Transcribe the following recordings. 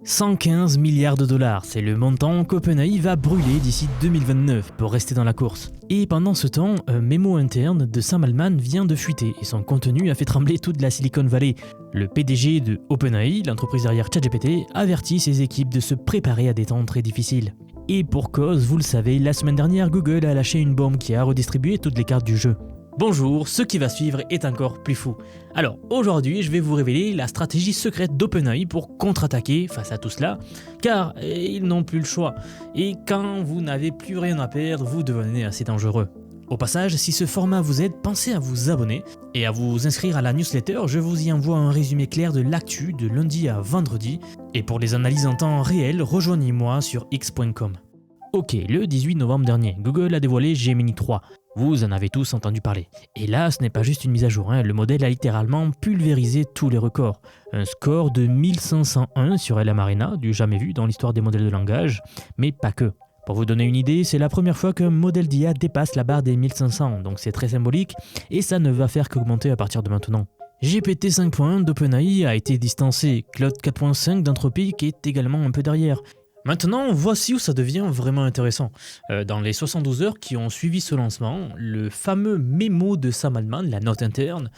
115 milliards de dollars, c'est le montant qu'OpenAI va brûler d'ici 2029 pour rester dans la course. Et pendant ce temps, un mémo interne de Sam Altman vient de fuiter et son contenu a fait trembler toute la Silicon Valley. Le PDG de OpenAI, l'entreprise derrière ChatGPT, avertit ses équipes de se préparer à des temps très difficiles. Et pour cause, vous le savez, la semaine dernière, Google a lâché une bombe qui a redistribué toutes les cartes du jeu. Bonjour, ce qui va suivre est encore plus fou. Alors aujourd'hui, je vais vous révéler la stratégie secrète d'OpenAI pour contre-attaquer face à tout cela, car ils n'ont plus le choix. Et quand vous n'avez plus rien à perdre, vous devenez assez dangereux. Au passage, si ce format vous aide, pensez à vous abonner et à vous inscrire à la newsletter. Je vous y envoie un résumé clair de l'actu de lundi à vendredi. Et pour les analyses en temps réel, rejoignez-moi sur x.com. Ok, le 18 novembre dernier, Google a dévoilé Gemini 3. Vous en avez tous entendu parler. Et là, ce n'est pas juste une mise à jour, le modèle a littéralement pulvérisé tous les records. Un score de 1501 sur LM Arena, du jamais vu dans l'histoire des modèles de langage, mais pas que. Pour vous donner une idée, c'est la première fois qu'un modèle d'IA dépasse la barre des 1500, donc c'est très symbolique, et ça ne va faire qu'augmenter à partir de maintenant. GPT 5.1 d'OpenAI a été distancé, Claude 4.5 d'Anthropic est également un peu derrière. Maintenant, voici où ça devient vraiment intéressant. Dans les 72 heures qui ont suivi ce lancement, le fameux mémo de Sam Altman, la note interne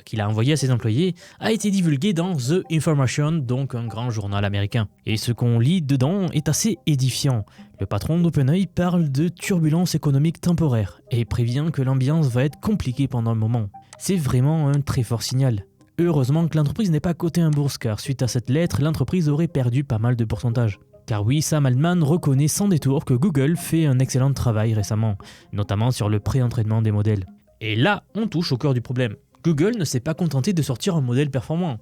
qu'il a envoyée à ses employés, a été divulgué dans The Information, donc un grand journal américain. Et ce qu'on lit dedans est assez édifiant. Le patron d'OpenAI parle de turbulence économique temporaire et prévient que l'ambiance va être compliquée pendant un moment. C'est vraiment un très fort signal. Heureusement que l'entreprise n'est pas cotée en bourse, car suite à cette lettre, l'entreprise aurait perdu pas mal de pourcentage. Car oui, Sam Altman reconnaît sans détour que Google fait un excellent travail récemment, notamment sur le pré-entraînement des modèles. Et là, on touche au cœur du problème. Google ne s'est pas contenté de sortir un modèle performant.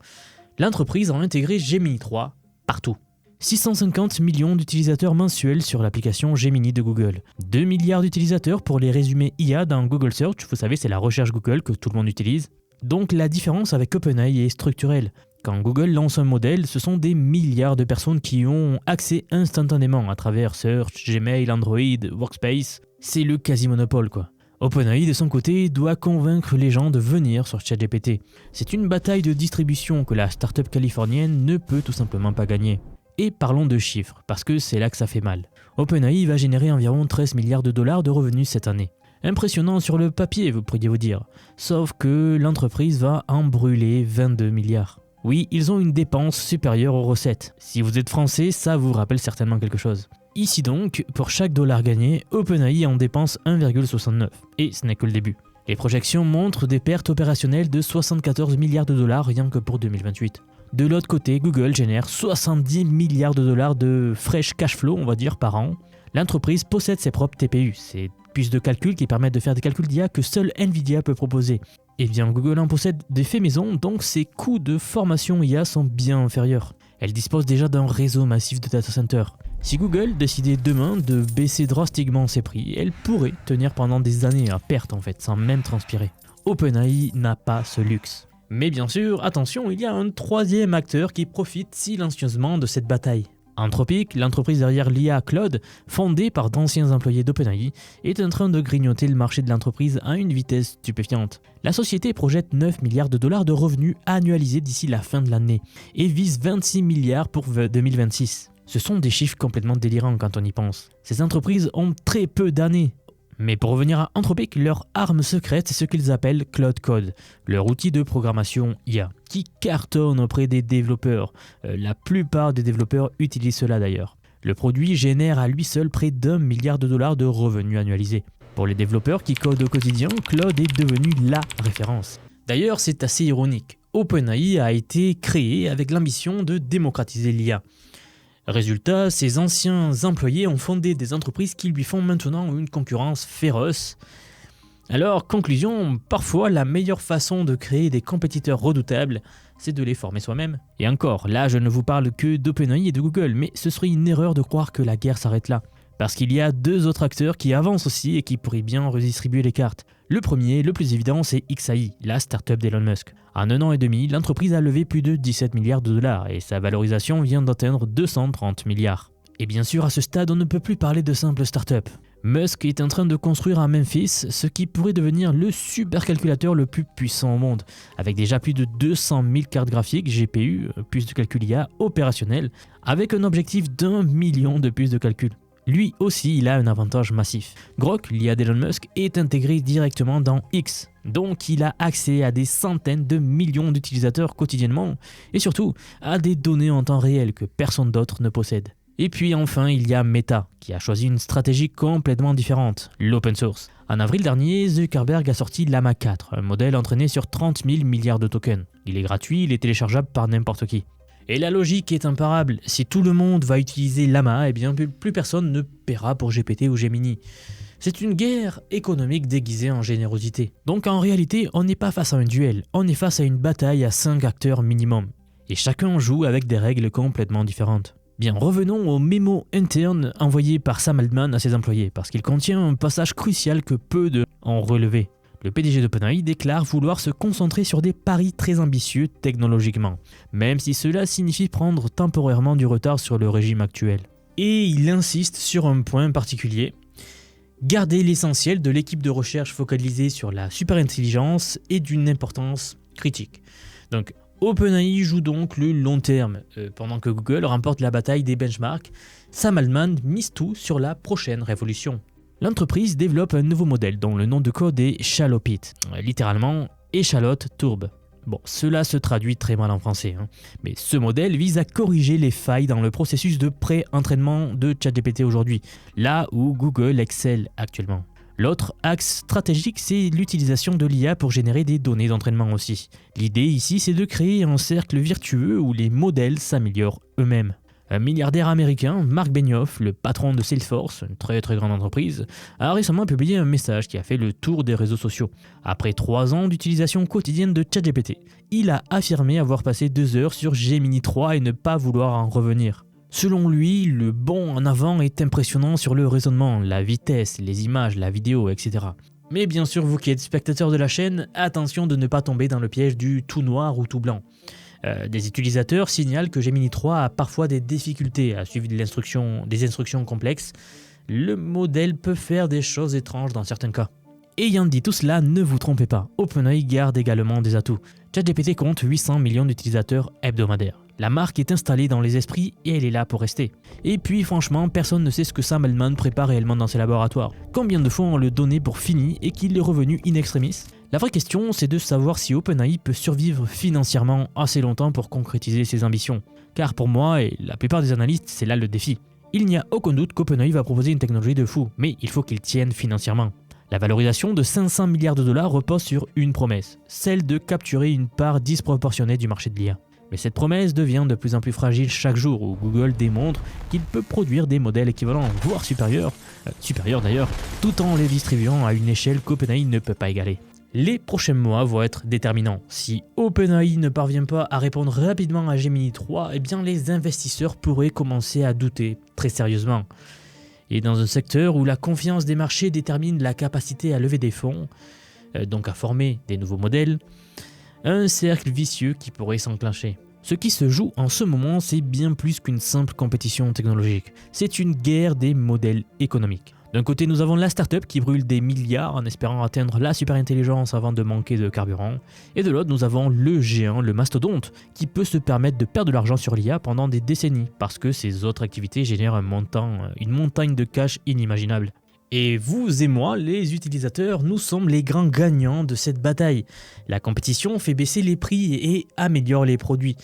L'entreprise a intégré Gemini 3 partout. 650 millions d'utilisateurs mensuels sur l'application Gemini de Google. 2 milliards d'utilisateurs pour les résumés IA dans Google Search, vous savez, c'est la recherche Google que tout le monde utilise. Donc la différence avec OpenAI est structurelle. Quand Google lance un modèle, ce sont des milliards de personnes qui ont accès instantanément à travers Search, Gmail, Android, Workspace. C'est le quasi-monopole quoi. OpenAI de son côté doit convaincre les gens de venir sur ChatGPT. C'est une bataille de distribution que la start-up californienne ne peut tout simplement pas gagner. Et parlons de chiffres, parce que c'est là que ça fait mal. OpenAI va générer environ 13 milliards de dollars de revenus cette année. Impressionnant sur le papier, vous pourriez vous dire. Sauf que l'entreprise va en brûler 22 milliards. Oui, ils ont une dépense supérieure aux recettes. Si vous êtes français, ça vous rappelle certainement quelque chose. Ici donc, pour chaque dollar gagné, OpenAI en dépense 1,69. Et ce n'est que le début. Les projections montrent des pertes opérationnelles de 74 milliards de dollars rien que pour 2028. De l'autre côté, Google génère 70 milliards de dollars de fresh cash flow, on va dire, par an. L'entreprise possède ses propres TPU, ces puces de calcul qui permettent de faire des calculs d'IA que seule Nvidia peut proposer. Et bien Google en possède des faits maison, donc ses coûts de formation IA sont bien inférieurs. Elle dispose déjà d'un réseau massif de data centers. Si Google décidait demain de baisser drastiquement ses prix, elle pourrait tenir pendant des années à perte en fait, sans même transpirer. OpenAI n'a pas ce luxe. Mais bien sûr, attention, il y a un troisième acteur qui profite silencieusement de cette bataille. Anthropic, l'entreprise derrière l'IA Claude, fondée par d'anciens employés d'OpenAI, est en train de grignoter le marché de l'entreprise à une vitesse stupéfiante. La société projette 9 milliards de dollars de revenus annualisés d'ici la fin de l'année et vise 26 milliards pour 2026. Ce sont des chiffres complètement délirants quand on y pense. Ces entreprises ont très peu d'années. Mais pour revenir à Anthropic, leur arme secrète, c'est ce qu'ils appellent Claude Code, leur outil de programmation IA, qui cartonne auprès des développeurs. La plupart des développeurs utilisent cela d'ailleurs. Le produit génère à lui seul près d'1 milliard de dollars de revenus annualisés. Pour les développeurs qui codent au quotidien, Claude est devenu la référence. D'ailleurs, c'est assez ironique. OpenAI a été créé avec l'ambition de démocratiser l'IA. Résultat, ses anciens employés ont fondé des entreprises qui lui font maintenant une concurrence féroce. Alors, conclusion, parfois la meilleure façon de créer des compétiteurs redoutables, c'est de les former soi-même. Et encore, là je ne vous parle que d'OpenAI et de Google, mais ce serait une erreur de croire que la guerre s'arrête là. Parce qu'il y a deux autres acteurs qui avancent aussi et qui pourraient bien redistribuer les cartes. Le premier, le plus évident, c'est XAI, la start-up d'Elon Musk. En 1 an et demi, l'entreprise a levé plus de 17 milliards de dollars et sa valorisation vient d'atteindre 230 milliards. Et bien sûr, à ce stade, on ne peut plus parler de simple start-up. Musk est en train de construire à Memphis ce qui pourrait devenir le supercalculateur le plus puissant au monde, avec déjà plus de 200 000 cartes graphiques GPU, puces de calcul IA opérationnelles, avec un objectif d'1 million de puces de calcul. Lui aussi, il a un avantage massif. Grok, l'IA d'Elon Musk, est intégré directement dans X, donc il a accès à des centaines de millions d'utilisateurs quotidiennement, et surtout à des données en temps réel que personne d'autre ne possède. Et puis enfin, il y a Meta, qui a choisi une stratégie complètement différente, l'open source. En avril dernier, Zuckerberg a sorti Llama 4, un modèle entraîné sur 30 000 milliards de tokens. Il est gratuit, il est téléchargeable par n'importe qui. Et la logique est imparable, si tout le monde va utiliser Llama, eh bien plus personne ne paiera pour GPT ou Gemini. C'est une guerre économique déguisée en générosité. Donc en réalité, on n'est pas face à un duel, on est face à une bataille à 5 acteurs minimum. Et chacun joue avec des règles complètement différentes. Bien, revenons au mémo interne envoyé par Sam Altman à ses employés, parce qu'il contient un passage crucial que peu de ont relevé. Le PDG d'OpenAI déclare vouloir se concentrer sur des paris très ambitieux technologiquement, même si cela signifie prendre temporairement du retard sur le régime actuel. Et il insiste sur un point particulier. Garder l'essentiel de l'équipe de recherche focalisée sur la superintelligence est d'une importance critique. Donc, OpenAI joue donc le long terme. Pendant que Google remporte la bataille des benchmarks, Sam Altman mise tout sur la prochaine révolution. L'entreprise développe un nouveau modèle dont le nom de code est Shalopit, littéralement échalote tourbe. Bon, cela se traduit très mal en français, mais ce modèle vise à corriger les failles dans le processus de pré-entraînement de ChatGPT aujourd'hui, là où Google excelle actuellement. L'autre axe stratégique, c'est l'utilisation de l'IA pour générer des données d'entraînement aussi. L'idée ici, c'est de créer un cercle vertueux où les modèles s'améliorent eux-mêmes. Un milliardaire américain, Mark Benioff, le patron de Salesforce, une très grande entreprise, a récemment publié un message qui a fait le tour des réseaux sociaux. Après 3 ans d'utilisation quotidienne de ChatGPT, il a affirmé avoir passé 2 heures sur Gemini 3 et ne pas vouloir en revenir. Selon lui, le bond en avant est impressionnant sur le raisonnement, la vitesse, les images, la vidéo, etc. Mais bien sûr, vous qui êtes spectateur de la chaîne, attention de ne pas tomber dans le piège du tout noir ou tout blanc. Des utilisateurs signalent que Gemini 3 a parfois des difficultés à suivre des instructions complexes. Le modèle peut faire des choses étranges dans certains cas. Ayant dit tout cela, ne vous trompez pas, OpenAI garde également des atouts. ChatGPT compte 800 millions d'utilisateurs hebdomadaires. La marque est installée dans les esprits et elle est là pour rester. Et puis franchement, personne ne sait ce que Sam Altman prépare réellement dans ses laboratoires. Combien de fois on le donnait pour fini et qu'il est revenu in extremis? La vraie question, c'est de savoir si OpenAI peut survivre financièrement assez longtemps pour concrétiser ses ambitions. Car pour moi et la plupart des analystes, c'est là le défi. Il n'y a aucun doute qu'OpenAI va proposer une technologie de fou, mais il faut qu'il tienne financièrement. La valorisation de 500 milliards de dollars repose sur une promesse, celle de capturer une part disproportionnée du marché de l'IA. Mais cette promesse devient de plus en plus fragile chaque jour où Google démontre qu'il peut produire des modèles équivalents, voire supérieurs d'ailleurs, tout en les distribuant à une échelle qu'OpenAI ne peut pas égaler. Les prochains mois vont être déterminants. Si OpenAI ne parvient pas à répondre rapidement à Gemini 3, eh bien les investisseurs pourraient commencer à douter très sérieusement. Et dans un secteur où la confiance des marchés détermine la capacité à lever des fonds, donc à former des nouveaux modèles, un cercle vicieux qui pourrait s'enclencher. Ce qui se joue en ce moment, c'est bien plus qu'une simple compétition technologique. C'est une guerre des modèles économiques. D'un côté, nous avons la startup qui brûle des milliards en espérant atteindre la superintelligence avant de manquer de carburant. Et de l'autre, nous avons le géant, le mastodonte, qui peut se permettre de perdre de l'argent sur l'IA pendant des décennies, parce que ses autres activités génèrent une montagne de cash inimaginable. Et vous et moi, les utilisateurs, nous sommes les grands gagnants de cette bataille. La compétition fait baisser les prix et améliore les produits.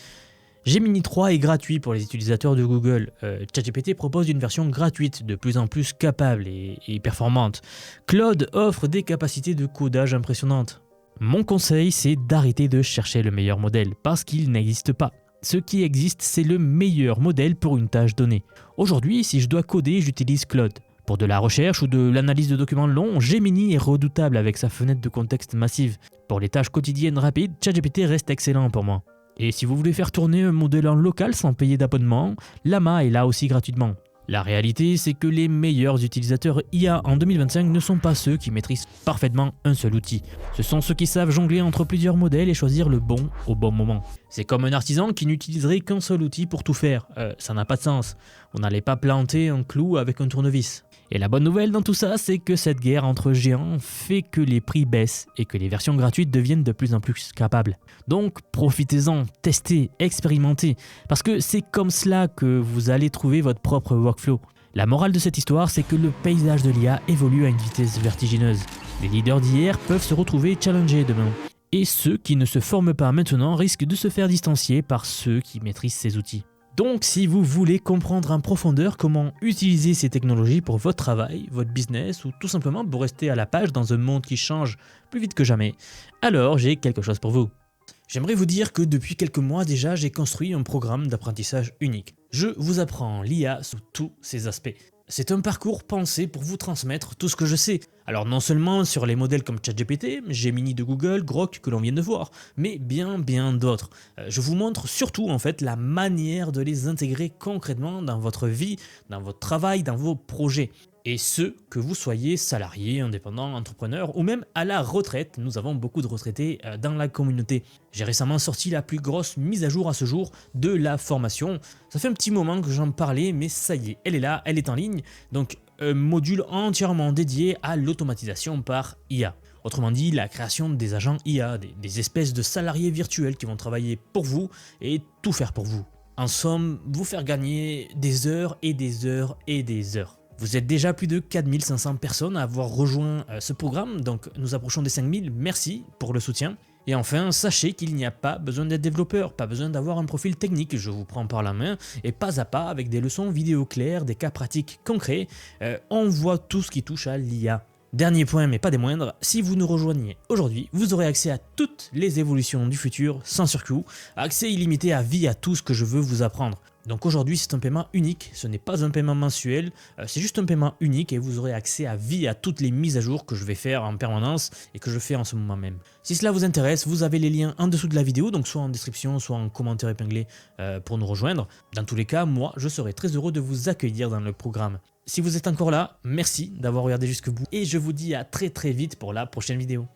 Gemini 3 est gratuit pour les utilisateurs de Google. ChatGPT propose une version gratuite de plus en plus capable et performante. Claude offre des capacités de codage impressionnantes. Mon conseil, c'est d'arrêter de chercher le meilleur modèle parce qu'il n'existe pas. Ce qui existe, c'est le meilleur modèle pour une tâche donnée. Aujourd'hui, si je dois coder, j'utilise Claude. Pour de la recherche ou de l'analyse de documents longs, Gemini est redoutable avec sa fenêtre de contexte massive. Pour les tâches quotidiennes rapides, ChatGPT reste excellent pour moi. Et si vous voulez faire tourner un modèle en local sans payer d'abonnement, Llama est là aussi gratuitement. La réalité, c'est que les meilleurs utilisateurs IA en 2025 ne sont pas ceux qui maîtrisent parfaitement un seul outil. Ce sont ceux qui savent jongler entre plusieurs modèles et choisir le bon au bon moment. C'est comme un artisan qui n'utiliserait qu'un seul outil pour tout faire. Ça n'a pas de sens. On n'allait pas planter un clou avec un tournevis. Et la bonne nouvelle dans tout ça, c'est que cette guerre entre géants fait que les prix baissent et que les versions gratuites deviennent de plus en plus capables. Donc profitez-en, testez, expérimentez, parce que c'est comme cela que vous allez trouver votre propre workflow. La morale de cette histoire, c'est que le paysage de l'IA évolue à une vitesse vertigineuse. Les leaders d'hier peuvent se retrouver challengés demain. Et ceux qui ne se forment pas maintenant risquent de se faire distancier par ceux qui maîtrisent ces outils. Donc si vous voulez comprendre en profondeur comment utiliser ces technologies pour votre travail, votre business ou tout simplement pour rester à la page dans un monde qui change plus vite que jamais, alors j'ai quelque chose pour vous. J'aimerais vous dire que depuis quelques mois déjà, j'ai construit un programme d'apprentissage unique. Je vous apprends l'IA sous tous ses aspects. C'est un parcours pensé pour vous transmettre tout ce que je sais. Alors non seulement sur les modèles comme ChatGPT, Gemini de Google, Grok que l'on vient de voir, mais bien d'autres. Je vous montre surtout en fait la manière de les intégrer concrètement dans votre vie, dans votre travail, dans vos projets. Et ce, que vous soyez salarié, indépendant, entrepreneur ou même à la retraite, nous avons beaucoup de retraités dans la communauté. J'ai récemment sorti la plus grosse mise à jour à ce jour de la formation. Ça fait un petit moment que j'en parlais, mais ça y est, elle est là, elle est en ligne. Donc un module entièrement dédié à l'automatisation par IA. Autrement dit, la création des agents IA, des espèces de salariés virtuels qui vont travailler pour vous et tout faire pour vous. En somme, vous faire gagner des heures et des heures et des heures. Vous êtes déjà plus de 4500 personnes à avoir rejoint ce programme, donc nous approchons des 5000, merci pour le soutien. Et enfin, sachez qu'il n'y a pas besoin d'être développeur, pas besoin d'avoir un profil technique, je vous prends par la main, et pas à pas, avec des leçons vidéo claires, des cas pratiques concrets, on voit tout ce qui touche à l'IA. Dernier point, mais pas des moindres, si vous nous rejoignez aujourd'hui, vous aurez accès à toutes les évolutions du futur sans surcoût, accès illimité à vie à tout ce que je veux vous apprendre. Donc aujourd'hui c'est un paiement unique, ce n'est pas un paiement mensuel, c'est juste un paiement unique et vous aurez accès à vie à toutes les mises à jour que je vais faire en permanence et que je fais en ce moment même. Si cela vous intéresse, vous avez les liens en dessous de la vidéo, donc soit en description, soit en commentaire épinglé pour nous rejoindre. Dans tous les cas, moi je serai très heureux de vous accueillir dans le programme. Si vous êtes encore là, merci d'avoir regardé jusqu'au bout et je vous dis à très vite pour la prochaine vidéo.